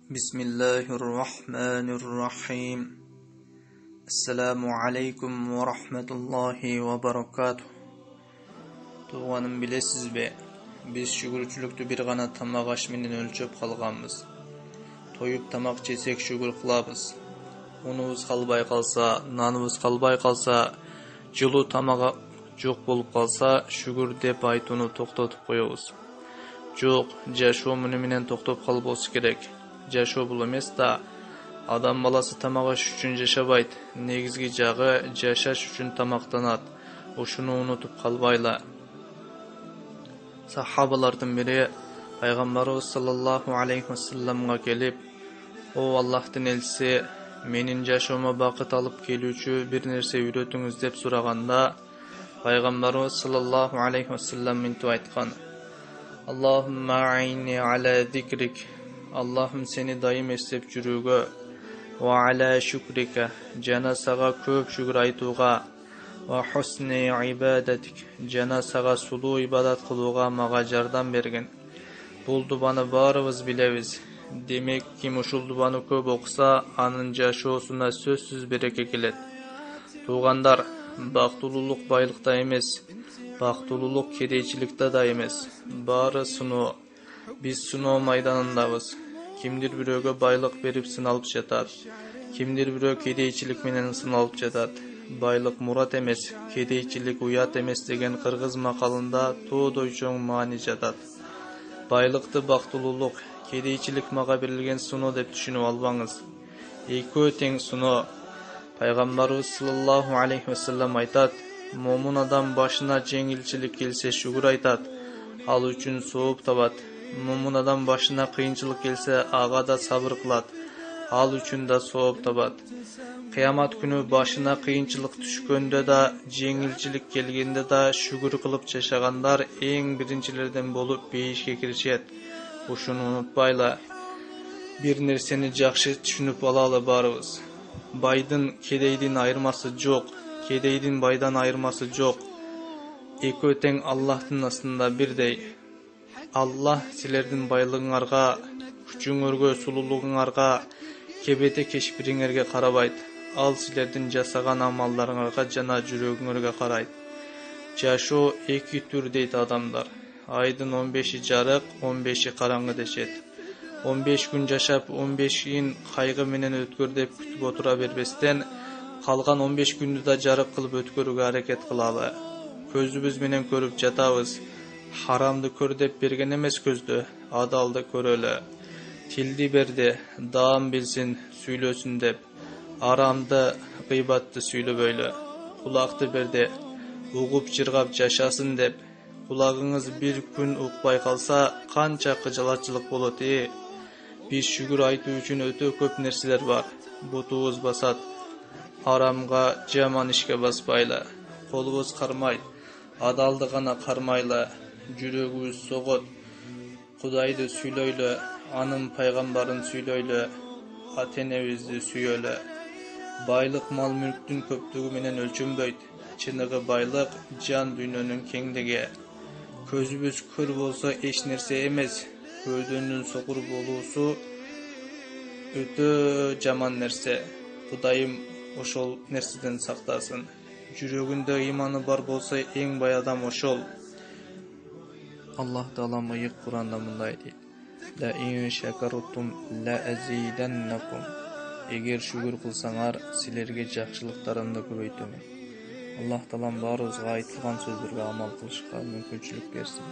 Bismillahirrahmanirrahim. Assalamu alaikum wa rahmatullahi wa barakatuh. Туғаным білесіз бе? Біз шүгіршілікті бір ғана тамақ ашменен өлчөп қалғанбыз. Тойып тамақ жесек шүгір қылабыз. Уныбыз қалбай қалса, наныбыз қалбай қалса, жылу тамаға жоқ болып қалса, шүгір деп айтуны тоқтатып қоябыз. Жоқ, жашоо менен тоқтап қалып болса керек. Жашоо бул эмес да, адам баласы тамак аш үчүн жашабайт. Негизги жагы жашаш үчүн тамактанат. Ушуну унутуп калбайлы. Сахабалардын бири пайгамбарыбыз саллаллаху алейхи вассаламга келип, "О Аллахтын элчиси, менин жашоомо бакыт алып келүүчү бир нерсе үйрөтүңүз" деп сураганда, пайгамбарыбыз саллаллаху алейхи вассалам мынтип айткан: "Аллахумма айни аля зикрик", Аллахым сени дайым эстеп жүрүүгө, ва аля шукрика, жана сага көп шүгүр айтууга, ва хусни ибадатик, жана сага сулуу ибадат кылууга мага жардам бергин. Бул дубаны баарыбыз билебиз. Демек, ким ушул дубаны көп окуса, анын жашоосуна сөзсүз береке келет. Туугандар, бактылуулук байлыкта эмес, бактылуулук кедейчиликте да эмес. Баары сыноо. Биз сыноо майданындабыз. Кимдир бирөөгө байлык берип сыналып жатат. Кимдир бирөө кедейчилик менен сыналып жатат. Байлык мурат эмес, кедейчилик уят эмес деген кыргыз макалында тоодой чоң маани жатат. Байлыкты бактылуулук, кедейчилик мага берилген сыноо деп түшүнүп албаңыз. Экөө тең сыноо. Пайгамбарыбыз саллаллаху алейхи вассалам айтат: "Момун адам башына жеңилчилик келсе шүгүр айтат, ал үчүн сооп табат. Момун адам башына кыйынчылык келсе, ага да сабыр кылат, ал үчүн да сооп табат." Кыямат күнү башына кыйынчылык түшкөндө да, жеңилчилик келгенде да шүгүр кылып жашагандар эң биринчилерден болуп бейишке киришет. Ушуну унутпайлы. Бир нерсени жакшы түшүнүп алалы баарыбыз. Байдын кедейдин айырмасы жок, кедейдин байдан айырмасы жок. Экөө тең Аллахтын астында бирдей. Аллах силердин байлыгыңарга, күчүңөргө, сулуулугуңарга, кебете кешпириңерге карабайт. Ал силердин жасаган амалдарыңарга жана жүрөгүңөргө карайт. Жашоо эки түр дейт адамдар. Айдын 15 жарык, 15 караңгы дешет. 15 күн жашап, 15 кайгы менен өткөр деп күтүп отура бербестен, калган 15 күндү да жарык кылып өткөрүүгө аракет кылалы. Көзүбүз менен көрүп жатабыз. Харамды көр деп берген эмес көздү, адалды көрөлү. Тилди берди, даам билсин, сүйлөсүн деп. Арамды, гыйбатты сүйлөбөйлү. Кулакты берди, угуп жыргап жашасын деп. Кулагыңыз бир күн укпай калса, канча кыжалатчылык болот Биз шүгүр айтуу үчүн өтө көп нерселер бар. Бутубуз басат. Арамга, жаман ишке баспайлы. Колубуз кармайт. Адалды гана кармайлы. Жүрөгүбүз согот. Кудайды сүйлөйлү, анын пайгамбарын сүйлөйлү, ата-энебизди сүйөлү. Байлык мал мүлктүн көптүгү менен өлчөнбөйт. Чыныгы байлык жан дүйнөнүн кеңдиги. Көзүбүз көр болсо эч нерсе эмес. Көөдөнүн сокур болуусу өтө жаман нерсе. Кудайым ошол нерседен сактасын. Жүрөгүндө ыйманы бар болсо эң бай адам ошол. Аллах Таала мыйык Куранда мындай дейт: "Ла ин шакартум ла азиданнакум". Эгер шүгүр кылсаңар, силерге жакшылыктарымды көбөйтөм. Аллах Таалам баарыбызга айтылган сөздөргө амал кылышка мүмкүнчүлүк берсин.